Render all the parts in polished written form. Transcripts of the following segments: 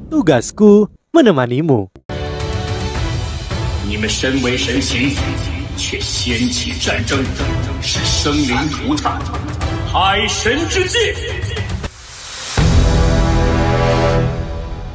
Tugasku menemanimu. 你们身为神形，却掀起战争，使生灵涂炭，海神之戒。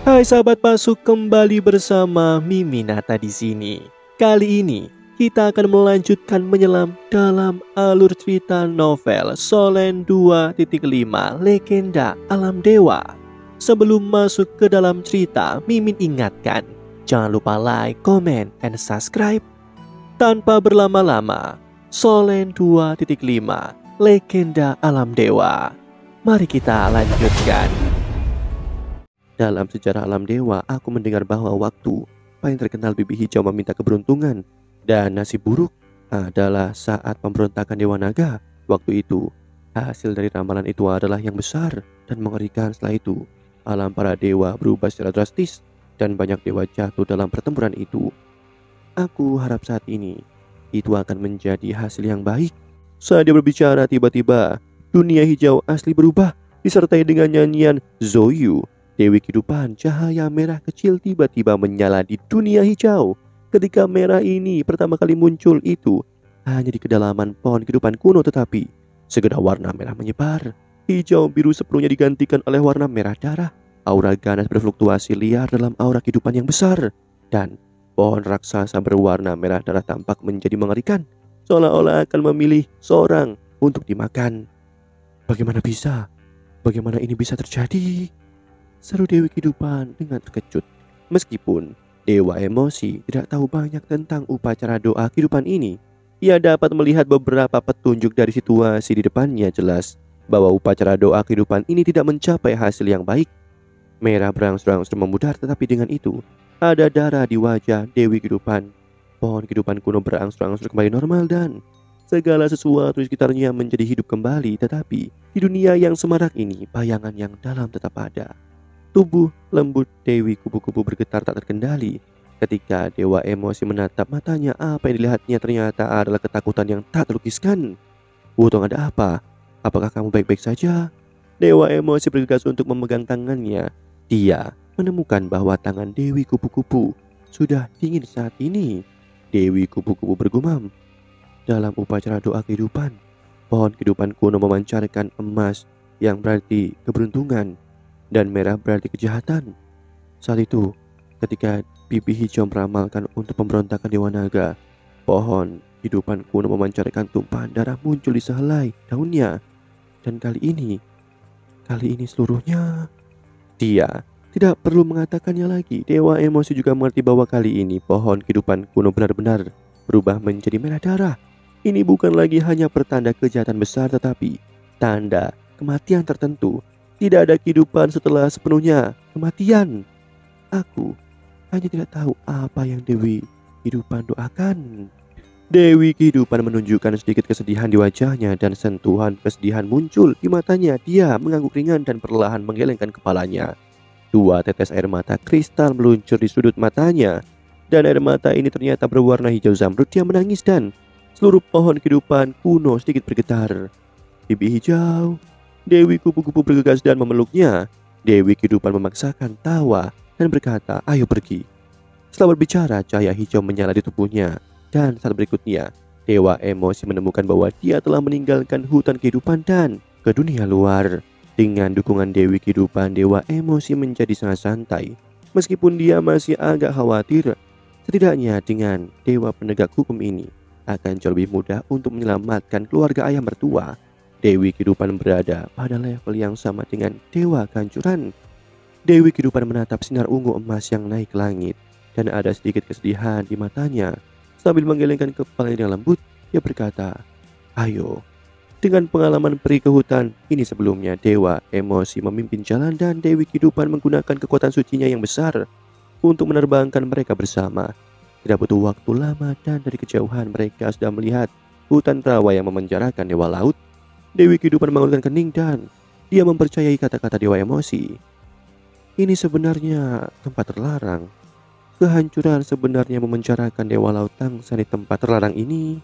Hai sahabat Pasuk, kembali bersama Miminata di sini. Kali ini kita akan melanjutkan menyelam dalam alur cerita novel Solen 2.5 Legenda Alam Dewa. Sebelum masuk ke dalam cerita, Mimin ingatkan, jangan lupa like, comment, and subscribe. Tanpa berlama-lama, Solen 2.5 Legenda Alam Dewa. Mari kita lanjutkan. Dalam sejarah alam dewa, aku mendengar bahwa waktu paling terkenal Bibi Hijau meminta keberuntungan dan nasib buruk adalah saat pemberontakan Dewa Naga. Waktu itu, hasil dari ramalan itu adalah yang besar dan mengerikan. Setelah itu, alam para dewa berubah secara drastis dan banyak dewa jatuh dalam pertempuran itu. Aku harap saat ini itu akan menjadi hasil yang baik. Saat dia berbicara, tiba-tiba dunia hijau asli berubah disertai dengan nyanyian Zoyu. Dewi kehidupan, cahaya merah kecil tiba-tiba menyala di dunia hijau. Ketika merah ini pertama kali muncul itu hanya di kedalaman pohon kehidupan kuno, tetapi segera warna merah menyebar. Hijau biru sepenuhnya digantikan oleh warna merah darah. Aura ganas berfluktuasi liar dalam aura kehidupan yang besar. Dan pohon raksasa berwarna merah darah tampak menjadi mengerikan, seolah-olah akan memilih seorang untuk dimakan. Bagaimana bisa? Bagaimana ini bisa terjadi? Seru Dewi Kehidupan dengan terkejut. Meskipun Dewa Emosi tidak tahu banyak tentang upacara doa kehidupan ini, ia dapat melihat beberapa petunjuk dari situasi di depannya. Jelas bahwa upacara doa kehidupan ini tidak mencapai hasil yang baik. Merah berangsur-angsur memudar, tetapi dengan itu ada darah di wajah Dewi Kehidupan. Pohon kehidupan kuno berangsur-angsur kembali normal dan segala sesuatu di sekitarnya menjadi hidup kembali. Tetapi di dunia yang semarak ini, bayangan yang dalam tetap ada. Tubuh lembut Dewi kupu-kupu bergetar tak terkendali ketika Dewa Emosi menatap matanya. Apa yang dilihatnya ternyata adalah ketakutan yang tak terlukiskan. Wutong, ada apa? Apakah kamu baik-baik saja? Dewa Emosi bergegas untuk memegang tangannya. Dia menemukan bahwa tangan Dewi kupu-kupu sudah dingin saat ini. Dewi kupu-kupu bergumam. Dalam upacara doa kehidupan, pohon kehidupan kuno memancarkan emas yang berarti keberuntungan dan merah berarti kejahatan. Saat itu, ketika Bibi Hijau meramalkan untuk pemberontakan Dewa Naga, pohon kehidupan kuno memancarkan tumpahan darah muncul di sehelai daunnya. Dan kali ini seluruhnya. Dia tidak perlu mengatakannya lagi. Dewa Emosi juga mengerti bahwa kali ini pohon kehidupan kuno benar-benar berubah menjadi merah darah. Ini bukan lagi hanya pertanda kejahatan besar, tetapi tanda kematian tertentu. Tidak ada kehidupan setelah sepenuhnya kematian. Aku hanya tidak tahu apa yang Dewi Kehidupan doakan. Dewi Kehidupan menunjukkan sedikit kesedihan di wajahnya dan sentuhan kesedihan muncul di matanya. Dia mengangguk ringan dan perlahan menggelengkan kepalanya. Dua tetes air mata kristal meluncur di sudut matanya. Dan air mata ini ternyata berwarna hijau zamrud. Dia menangis dan seluruh pohon kehidupan kuno sedikit bergetar. Bibi Hijau, Dewi kupu-kupu bergegas dan memeluknya. Dewi Kehidupan memaksakan tawa dan berkata, ayo pergi. Setelah berbicara, cahaya hijau menyala di tubuhnya. Dan saat berikutnya, Dewa Emosi menemukan bahwa dia telah meninggalkan hutan kehidupan dan ke dunia luar. Dengan dukungan Dewi Kehidupan, Dewa Emosi menjadi sangat santai. Meskipun dia masih agak khawatir, setidaknya dengan Dewa Penegak Hukum ini akan jauh lebih mudah untuk menyelamatkan keluarga ayah mertua. Dewi Kehidupan berada pada level yang sama dengan Dewa Kehancuran. Dewi Kehidupan menatap sinar ungu emas yang naik ke langit dan ada sedikit kesedihan di matanya. Sambil menggelengkan kepala yang lembut, dia berkata, ayo. Dengan pengalaman peri ke hutan ini sebelumnya, Dewa Emosi memimpin jalan dan Dewi Kehidupan menggunakan kekuatan sucinya yang besar untuk menerbangkan mereka bersama. Tidak butuh waktu lama dan dari kejauhan mereka sudah melihat hutan rawa yang memenjarakan Dewa Laut. Dewi Kehidupan mengalungkan kening dan dia mempercayai kata-kata Dewa Emosi. Ini sebenarnya tempat terlarang. Kehancuran sebenarnya memenjarakan Dewa Laut Tangsa di tempat terlarang ini.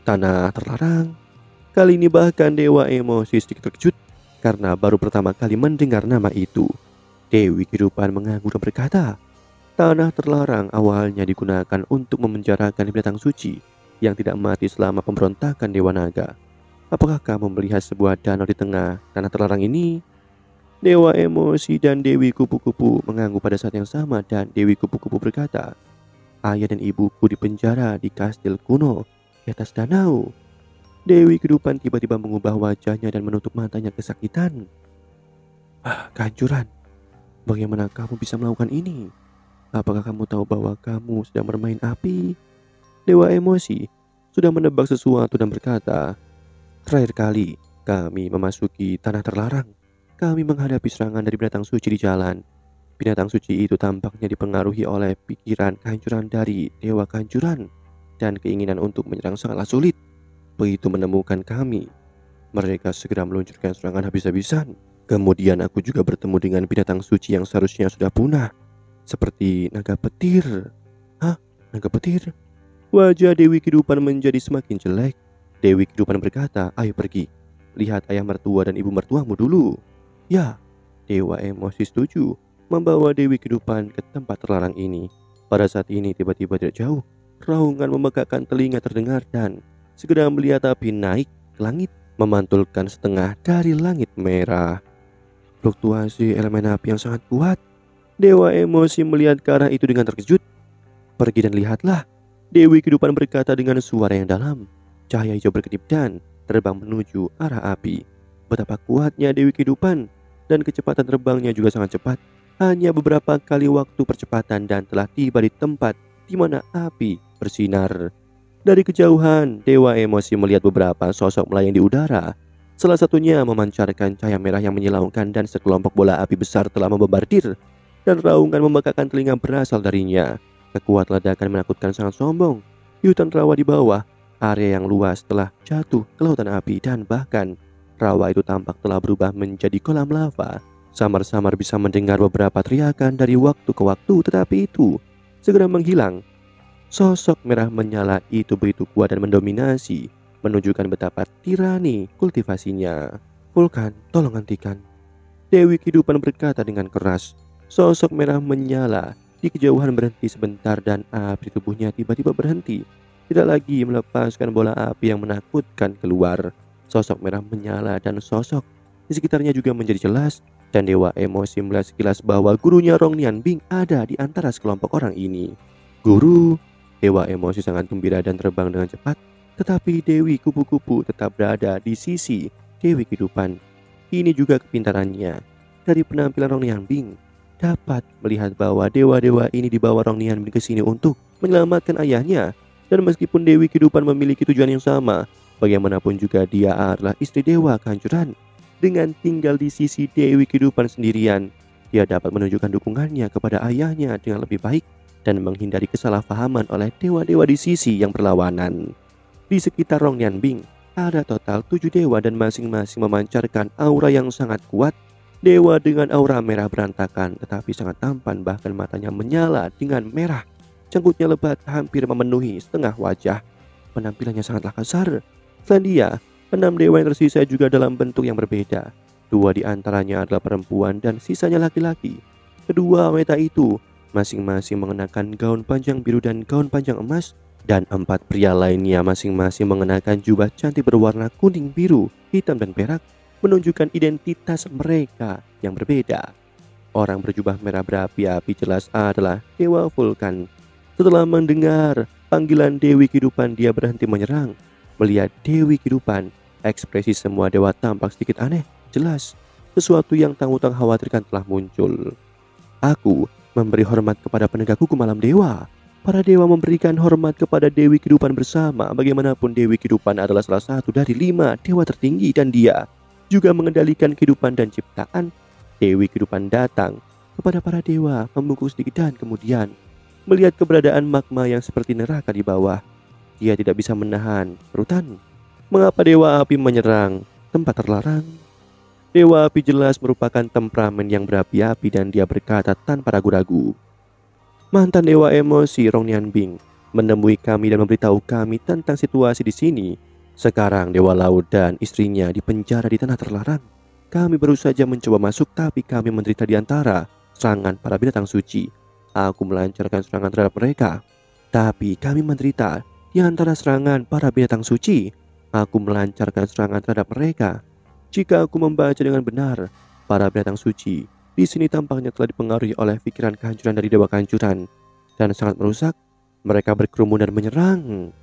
Tanah terlarang. Kali ini bahkan Dewa Emosi sedikit terkejut karena baru pertama kali mendengar nama itu. Dewi Kehidupan mengangguk dan berkata, tanah terlarang awalnya digunakan untuk memenjarakan binatang suci yang tidak mati selama pemberontakan Dewa Naga. Apakah kamu melihat sebuah danau di tengah tanah terlarang ini? Dewa Emosi dan Dewi Kupu-Kupu mengangguk pada saat yang sama, dan Dewi Kupu-Kupu berkata, ayah dan ibuku dipenjara di kastil kuno di atas danau. Dewi Kehidupan tiba-tiba mengubah wajahnya dan menutup matanya kesakitan. Kehancuran. Bagaimana kamu bisa melakukan ini? Apakah kamu tahu bahwa kamu sedang bermain api? Dewa Emosi sudah menebak sesuatu dan berkata, terakhir kali kami memasuki tanah terlarang, kami menghadapi serangan dari binatang suci di jalan. Binatang suci itu tampaknya dipengaruhi oleh pikiran kehancuran dari Dewa Kehancuran dan keinginan untuk menyerang sangatlah sulit. Begitu menemukan kami, mereka segera meluncurkan serangan habis-habisan. Kemudian aku juga bertemu dengan binatang suci yang seharusnya sudah punah, seperti naga petir. Naga petir? Wajah Dewi Kehidupan menjadi semakin jelek. Dewi Kehidupan berkata, ayo pergi, lihat ayah mertua dan ibu mertuamu dulu. Ya, Dewa Emosi setuju, membawa Dewi Kehidupan ke tempat terlarang ini. Pada saat ini tiba-tiba tidak jauh, raungan memegahkan telinga terdengar dan segera melihat api naik ke langit, memantulkan setengah dari langit merah. Fluktuasi elemen api yang sangat kuat. Dewa Emosi melihat ke arah itu dengan terkejut. Pergi dan lihatlah, Dewi Kehidupan berkata dengan suara yang dalam. Cahaya hijau berkedip dan terbang menuju arah api. Betapa kuatnya Dewi Kehidupan, dan kecepatan terbangnya juga sangat cepat. Hanya beberapa kali waktu percepatan dan telah tiba di tempat di mana api bersinar. Dari kejauhan, Dewa Emosi melihat beberapa sosok melayang di udara. Salah satunya memancarkan cahaya merah yang menyilaukan dan sekelompok bola api besar telah membombardir, dan raungan membakar telinga berasal darinya. Kekuatan ledakan menakutkan sangat sombong. Di hutan rawa di bawah, area yang luas telah jatuh ke lautan api, dan bahkan rawa itu tampak telah berubah menjadi kolam lava. Samar-samar bisa mendengar beberapa teriakan dari waktu ke waktu, tetapi itu segera menghilang. Sosok merah menyala itu begitu kuat dan mendominasi, menunjukkan betapa tirani kultivasinya. Vulkan, tolong hentikan. Dewi Kehidupan berkata dengan keras. Sosok merah menyala di kejauhan berhenti sebentar, dan api tubuhnya tiba-tiba berhenti. Tidak lagi melepaskan bola api yang menakutkan keluar. Sosok merah menyala dan sosok di sekitarnya juga menjadi jelas, dan Dewa Emosi melihat sekilas bahwa gurunya Rong Nianbing ada di antara sekelompok orang ini. Guru! Dewa Emosi sangat gembira dan terbang dengan cepat, tetapi Dewi Kupu-Kupu tetap berada di sisi Dewi Kehidupan. Ini juga kepintarannya. Dari penampilan Rong Nianbing dapat melihat bahwa dewa-dewa ini dibawa Rong Nianbing ke sini untuk menyelamatkan ayahnya. Dan meskipun Dewi Kehidupan memiliki tujuan yang sama, bagaimanapun juga dia adalah istri Dewa Kehancuran. Dengan tinggal di sisi Dewi Kehidupan sendirian, dia dapat menunjukkan dukungannya kepada ayahnya dengan lebih baik dan menghindari kesalahpahaman oleh dewa-dewa di sisi yang berlawanan. Di sekitar Rong Nianbing ada total 7 dewa, dan masing-masing memancarkan aura yang sangat kuat. Dewa dengan aura merah berantakan tetapi sangat tampan, bahkan matanya menyala dengan merah. Canggutnya lebat hampir memenuhi setengah wajah. Penampilannya sangatlah kasar. Selain dia, 6 dewa yang tersisa juga dalam bentuk yang berbeda. 2 di antaranya adalah perempuan dan sisanya laki-laki. Kedua wanita itu masing-masing mengenakan gaun panjang biru dan gaun panjang emas, dan 4 pria lainnya masing-masing mengenakan jubah cantik berwarna kuning, biru, hitam, dan perak, menunjukkan identitas mereka yang berbeda. Orang berjubah merah berapi-api jelas adalah Dewa Vulkan. Setelah mendengar panggilan Dewi Kehidupan, dia berhenti menyerang. Melihat Dewi Kehidupan, ekspresi semua dewa tampak sedikit aneh. Jelas, sesuatu yang tak utang khawatirkan telah muncul. Aku memberi hormat kepada penegak hukum alam dewa. Para dewa memberikan hormat kepada Dewi Kehidupan bersama. Bagaimanapun Dewi Kehidupan adalah salah satu dari 5 dewa tertinggi, dan dia juga mengendalikan kehidupan dan ciptaan. Dewi Kehidupan datang kepada para dewa, membungkuk sedikit, dan kemudian melihat keberadaan magma yang seperti neraka di bawah. Dia tidak bisa menahan kerutan. Mengapa Dewa Api menyerang tempat terlarang? Dewa Api jelas merupakan temperamen yang berapi-api, dan dia berkata tanpa ragu-ragu. Mantan Dewa Emosi Rong Nianbing menemui kami dan memberitahu kami tentang situasi di sini. Sekarang Dewa Laut dan istrinya dipenjara di tanah terlarang. Kami baru saja mencoba masuk, tapi kami menderita di antara serangan para binatang suci. Aku melancarkan serangan terhadap mereka. Tapi kami menderita di antara serangan para binatang suci. Aku melancarkan serangan terhadap mereka. Jika aku membaca dengan benar, para binatang suci di sini tampaknya telah dipengaruhi oleh pikiran kehancuran dari dewa kehancuran dan sangat merusak. Mereka berkerumun dan menyerang.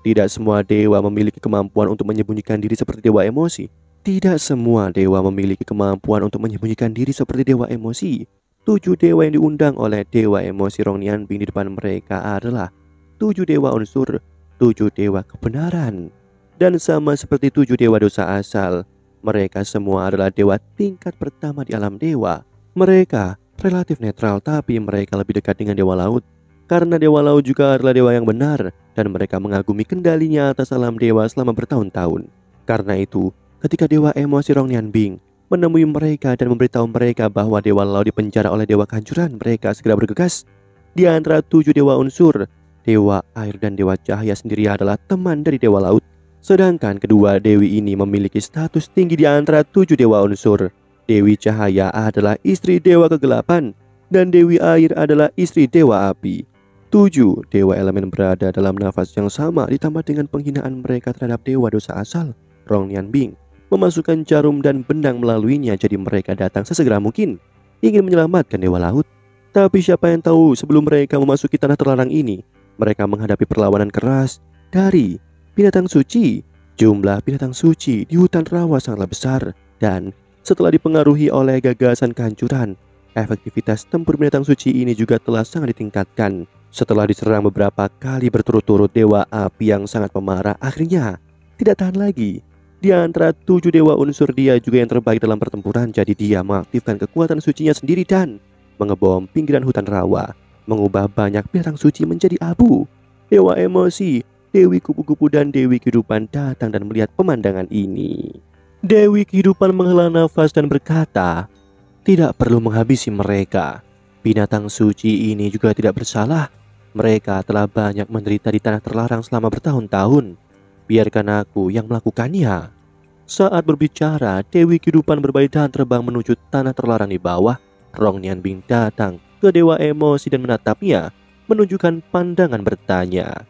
Tidak semua dewa memiliki kemampuan untuk menyembunyikan diri seperti dewa emosi. Tidak semua dewa memiliki kemampuan untuk menyembunyikan diri seperti dewa emosi. 7 dewa yang diundang oleh dewa emosi Rong Nianbing di depan mereka adalah 7 dewa unsur, 7 dewa kebenaran. Dan sama seperti 7 dewa dosa asal, mereka semua adalah dewa tingkat pertama di alam dewa. Mereka relatif netral, tapi mereka lebih dekat dengan dewa laut. Karena dewa laut juga adalah dewa yang benar, dan mereka mengagumi kendalinya atas alam dewa selama bertahun-tahun. Karena itu, ketika dewa emosi Rong Nianbing menemui mereka dan memberitahu mereka bahwa dewa laut dipenjara oleh dewa kehancuran, mereka segera bergegas. Di antara 7 dewa unsur, dewa air dan dewa cahaya sendiri adalah teman dari dewa laut. Sedangkan kedua dewi ini memiliki status tinggi di antara 7 dewa unsur. Dewi cahaya adalah istri dewa kegelapan, dan dewi air adalah istri dewa api. 7 dewa elemen berada dalam nafas yang sama, ditambah dengan penghinaan mereka terhadap dewa dosa asal Rong Nianbing memasukkan jarum dan bendang melaluinya. Jadi mereka datang sesegera mungkin ingin menyelamatkan dewa laut. Tapi siapa yang tahu sebelum mereka memasuki tanah terlarang ini, mereka menghadapi perlawanan keras dari binatang suci. Jumlah binatang suci di hutan rawa sangatlah besar, dan setelah dipengaruhi oleh gagasan kehancuran, efektivitas tempur binatang suci ini juga telah sangat ditingkatkan. Setelah diserang beberapa kali berturut-turut, dewa api yang sangat pemarah akhirnya tidak tahan lagi. Di antara 7 dewa unsur, dia juga yang terbaik dalam pertempuran. Jadi dia mengaktifkan kekuatan sucinya sendiri dan mengebom pinggiran hutan rawa, mengubah banyak binatang suci menjadi abu. Dewa emosi, Dewi kupu-kupu dan Dewi kehidupan datang dan melihat pemandangan ini. Dewi kehidupan menghela nafas dan berkata, tidak perlu menghabisi mereka. Binatang suci ini juga tidak bersalah. Mereka telah banyak menderita di tanah terlarang selama bertahun-tahun. Biarkan aku yang melakukannya. Saat berbicara, Dewi kehidupan berbalik dan terbang menuju tanah terlarang di bawah. Rong Nianbing datang ke dewa emosi dan menatapnya, menunjukkan pandangan bertanya.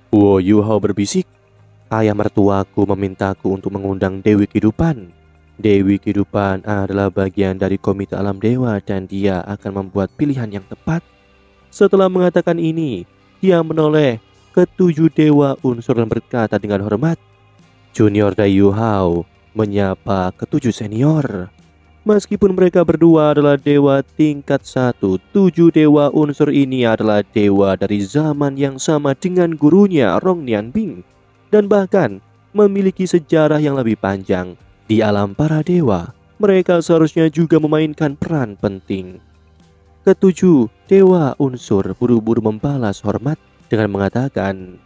Wo Yuhao berbisik, ayah mertuaku memintaku untuk mengundang Dewi kehidupan. Dewi kehidupan adalah bagian dari komite alam dewa dan dia akan membuat pilihan yang tepat. Setelah mengatakan ini, dia menoleh ke 7 dewa unsur dan berkata dengan hormat. Junior Dai Yuhao menyapa ke 7 senior. Meskipun mereka berdua adalah dewa tingkat 1, 7 dewa unsur ini adalah dewa dari zaman yang sama dengan gurunya Rong Nianbing, dan bahkan memiliki sejarah yang lebih panjang. Di alam para dewa, mereka seharusnya juga memainkan peran penting. Ketujuh dewa unsur buru-buru membalas hormat dengan mengatakan,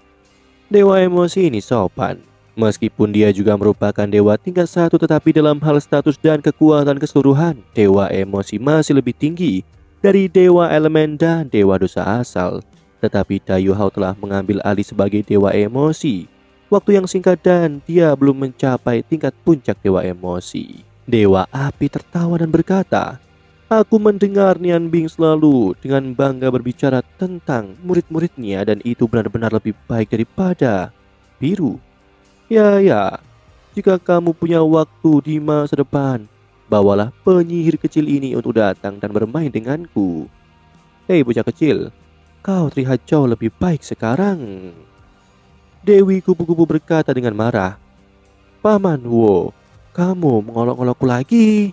dewa emosi ini sopan. Meskipun dia juga merupakan dewa tingkat 1, tetapi dalam hal status dan kekuatan keseluruhan, dewa emosi masih lebih tinggi dari dewa elemen dan dewa dosa asal. Tetapi Dai Yuhao telah mengambil alih sebagai dewa emosi. Waktu yang singkat dan dia belum mencapai tingkat puncak dewa emosi. Dewa api tertawa dan berkata, aku mendengar Nianbing selalu dengan bangga berbicara tentang murid-muridnya dan itu benar-benar lebih baik daripada biru. Ya, jika kamu punya waktu di masa depan, bawalah penyihir kecil ini untuk datang dan bermain denganku. Hei bocah kecil, kau terlihat jauh lebih baik sekarang. Dewi kupu-kupu berkata dengan marah, Paman Wo, kamu mengolok-olokku lagi.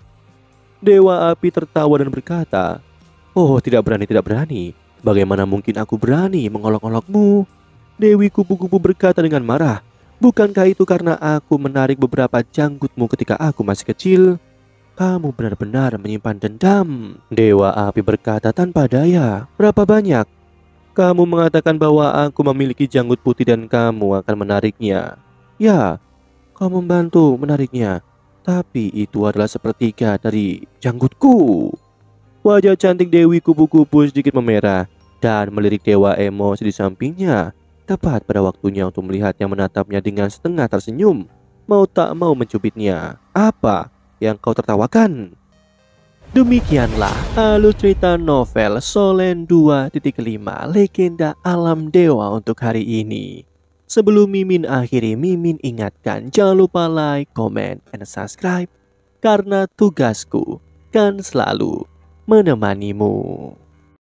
Dewa api tertawa dan berkata, oh tidak berani. Bagaimana mungkin aku berani mengolok-olokmu? Dewi kupu-kupu berkata dengan marah, bukankah itu karena aku menarik beberapa janggutmu ketika aku masih kecil? Kamu benar-benar menyimpan dendam. Dewa api berkata tanpa daya, berapa banyak? Kamu mengatakan bahwa aku memiliki janggut putih dan kamu akan menariknya. Ya, kau membantu menariknya, tapi itu adalah sepertiga dari janggutku. Wajah cantik Dewi kupu-kupu sedikit memerah dan melirik dewa emosi di sampingnya. Tepat pada waktunya untuk melihatnya menatapnya dengan setengah tersenyum. Mau tak mau mencubitnya. Apa yang kau tertawakan? Demikianlah alur cerita novel Solen 2.5 Legenda Alam Dewa untuk hari ini. Sebelum Mimin akhiri, Mimin ingatkan jangan lupa like, comment, and subscribe. Karena tugasku kan selalu menemanimu.